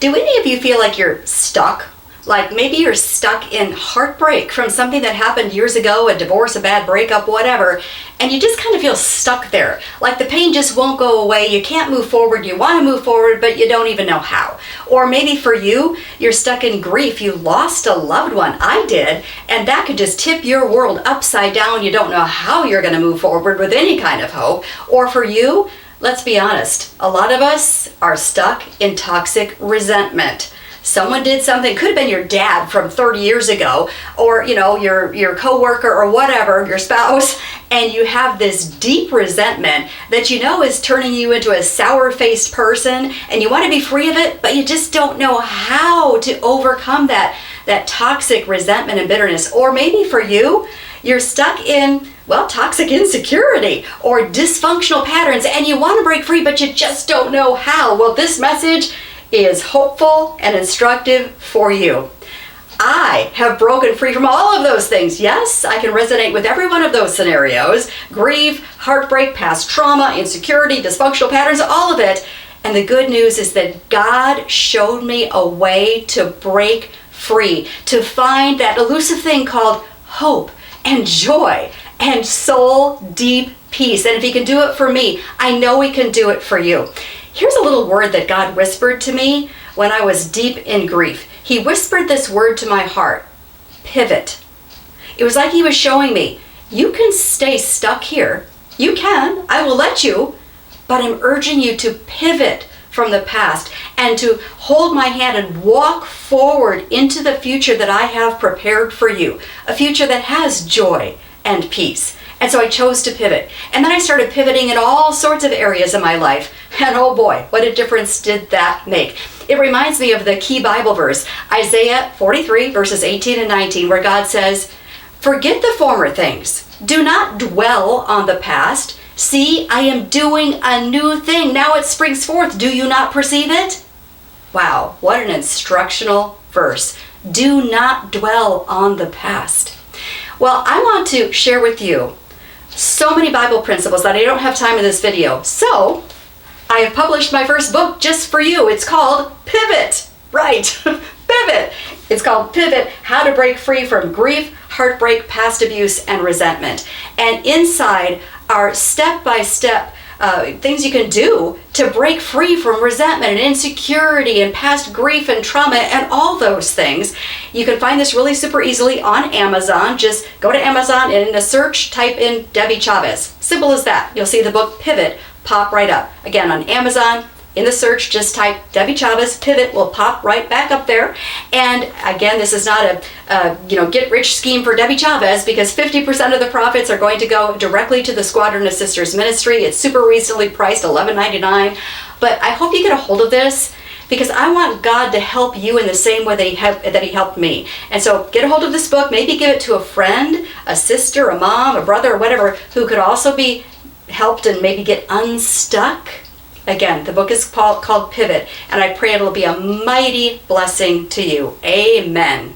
Do any of you feel like you're stuck? Like maybe you're stuck in heartbreak from something that happened years ago, a divorce, a bad breakup, whatever, and you just kind of feel stuck there. Like the pain just won't go away. You can't move forward. You want to move forward, but you don't even know how. Or maybe for you, you're stuck in grief. You lost a loved one. I did. And that could just tip your world upside down. You don't know how you're going to move forward with any kind of hope. Or for you, let's be honest, a lot of us are stuck in toxic resentment. Someone did something, could have been your dad from 30 years ago, or your coworker or whatever, your spouse, and you have this deep resentment that is turning you into a sour-faced person, and you want to be free of it, but you just don't know how to overcome that toxic resentment and bitterness. Or maybe for you, you're stuck in, toxic insecurity or dysfunctional patterns, and you want to break free, but you just don't know how. Well, this message is hopeful and instructive for you. I have broken free from all of those things. Yes, I can resonate with every one of those scenarios. Grief, heartbreak, past trauma, insecurity, dysfunctional patterns, all of it. And the good news is that God showed me a way to break free, to find that elusive thing called hope and joy and soul deep peace. And if He can do it for me, I know He can do it for you. Here's a little word that God whispered to me when I was deep in grief. He whispered this word to my heart: pivot. It was like He was showing me, you can stay stuck here. You can. I will let you. But I'm urging you to pivot from the past and to hold my hand and walk forward into the future that I have prepared for you. A future that has joy and peace. And so I chose to pivot. And then I started pivoting in all sorts of areas of my life. And oh boy, what a difference did that make. It reminds me of the key Bible verse, Isaiah 43 verses 18 and 19, where God says, "Forget the former things. Do not dwell on the past. See, I am doing a new thing. Now it springs forth. Do you not perceive it?" Wow, what an instructional verse. Do not dwell on the past. Well, I want to share with you so many Bible principles that I don't have time in this video. So I have published my first book just for you. It's called Pivot. Right, Pivot. It's called Pivot, How to Break Free from Grief, Heartbreak, Past Abuse, and Resentment. And inside are step-by-step things you can do to break free from resentment and insecurity and past grief and trauma and all those things. You can find this really super easily on Amazon. Just go to Amazon and in the search, type in Debbie Chavez. Simple as that. You'll see the book Pivot pop right up. Again, on Amazon, in the search, just type Debbie Chavez. Pivot will pop right back up there. And again, this is not a get-rich scheme for Debbie Chavez, because 50% of the profits are going to go directly to the Squadron of Sisters ministry. It's super reasonably priced, $11.99. But I hope you get a hold of this, because I want God to help you in the same way that He helped me. And so get a hold of this book. Maybe give it to a friend, a sister, a mom, a brother, or whatever, who could also be helped and maybe get unstuck. Again, the book is called Pivot, and I pray it'll be a mighty blessing to you. Amen.